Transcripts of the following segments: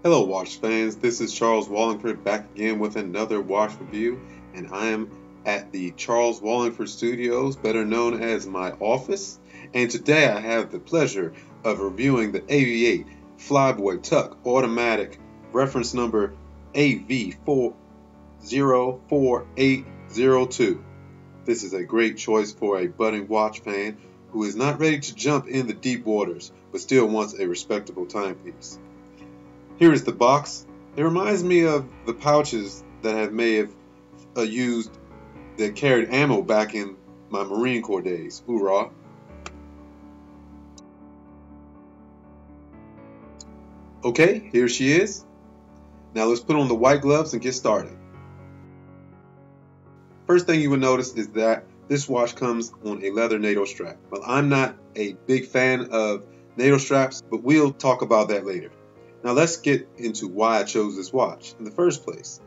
Hello watch fans, this is Charles Walhingford back again with another watch review, and I am at the Charles Walhingford Studios, better known as my office, and today I have the pleasure of reviewing the AV-8 Flyboy Tuck Automatic reference number AV-40802. This is a great choice for a budding watch fan who is not ready to jump in the deep waters, but still wants a respectable timepiece. Here is the box. It reminds me of the pouches that I may have used that carried ammo back in my Marine Corps days. Hoorah! Okay, here she is. Now let's put on the white gloves and get started. First thing you will notice is that this watch comes on a leather NATO strap. Well, I'm not a big fan of NATO straps, but we'll talk about that later. Now let's get into why I chose this watch in the first place.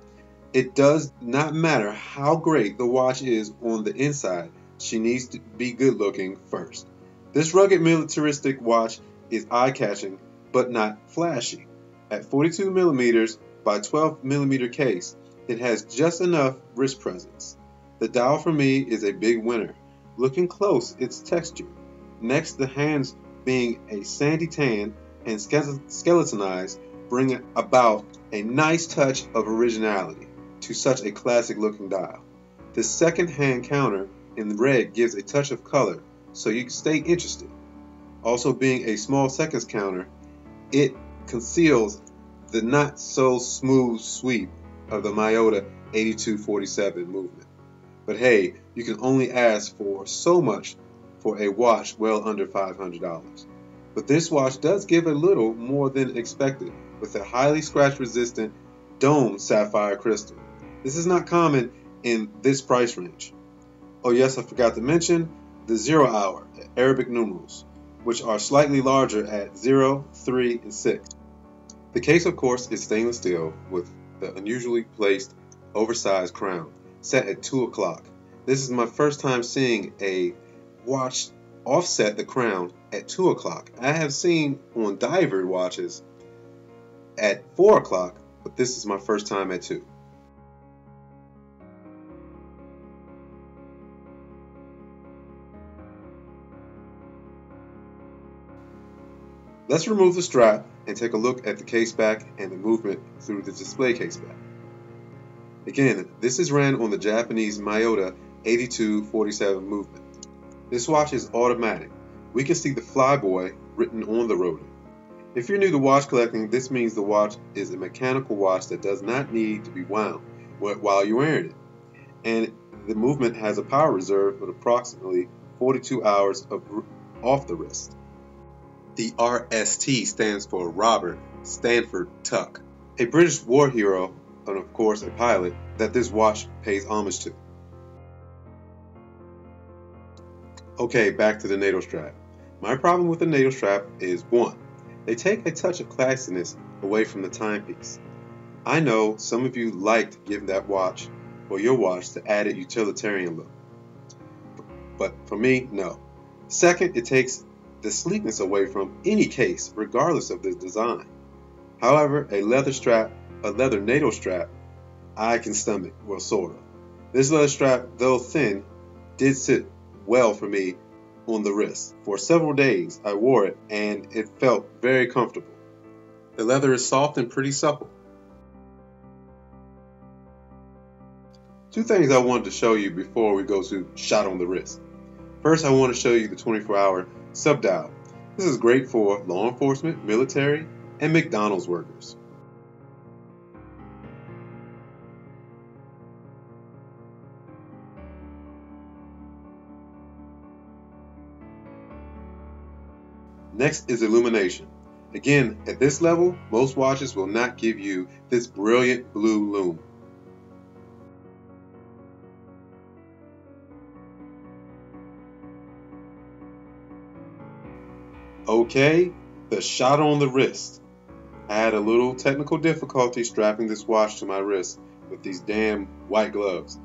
It does not matter how great the watch is on the inside, she needs to be good looking first. This rugged militaristic watch is eye-catching but not flashy. At 42 millimeters by 12 millimeter case, it has just enough wrist presence. The dial for me is a big winner. Looking close, it's textured. Next, the hands being a sandy tan and skeletonized bring about a nice touch of originality to such a classic looking dial. The second hand counter in red gives a touch of color so you can stay interested. Also being a small seconds counter, it conceals the not so smooth sweep of the Miyota 8247 movement. But hey, you can only ask for so much for a watch well under $500. But this watch does give a little more than expected with a highly scratch resistant dome sapphire crystal. This is not common in this price range. Oh yes, I forgot to mention the 0 hour Arabic numerals, which are slightly larger at 0, 3, and 6. The case of course is stainless steel with the unusually placed oversized crown set at 2 o'clock. This is my first time seeing a watch offset the crown at 2 o'clock. I have seen on diver watches at 4 o'clock, but this is my first time at 2. Let's remove the strap and take a look at the case back and the movement through the display case back. Again, this is ran on the Japanese Miyota 8247 movement. This watch is automatic. We can see the Flyboy written on the rotor. If you're new to watch collecting, this means the watch is a mechanical watch that does not need to be wound while you're wearing it. And the movement has a power reserve of approximately 42 hours off the wrist. The RST stands for Robert Stanford Tuck, a British war hero and of course a pilot that this watch pays homage to. Okay, back to the NATO strap. My problem with the NATO strap is 1. They take a touch of classiness away from the timepiece. I know some of you like to give that watch or your watch the added utilitarian look, but for me, no. Second, it takes the sleekness away from any case regardless of the design. However, a leather NATO strap, I can stomach, well sort of. This leather strap, though thin, did sit well for me on the wrist. For several days I wore it and it felt very comfortable. The leather is soft and pretty supple. 2 things I wanted to show you before we go to shot on the wrist. First, I want to show you the 24-hour sub-dial. This is great for law enforcement, military, and McDonald's workers. Next is illumination. Again, at this level, most watches will not give you this brilliant blue lume. Okay, the shot on the wrist. I had a little technical difficulty strapping this watch to my wrist with these damn white gloves.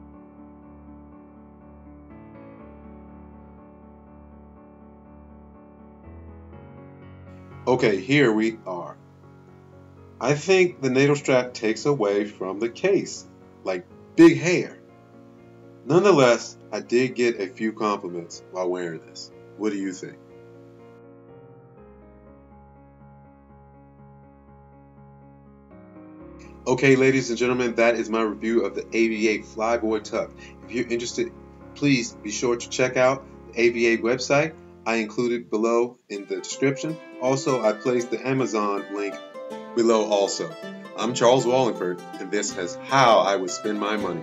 Okay, here we are. I think the NATO strap takes away from the case, like big hair. Nonetheless, I did get a few compliments while wearing this. What do you think? Okay, ladies and gentlemen, that is my review of the AV-8 Flyboy Tuck. If you're interested, please be sure to check out the AV-8 website. I included below in the description. Also, I placed the Amazon link below also. I'm Charles Walhingford, and this is how I would spend my money.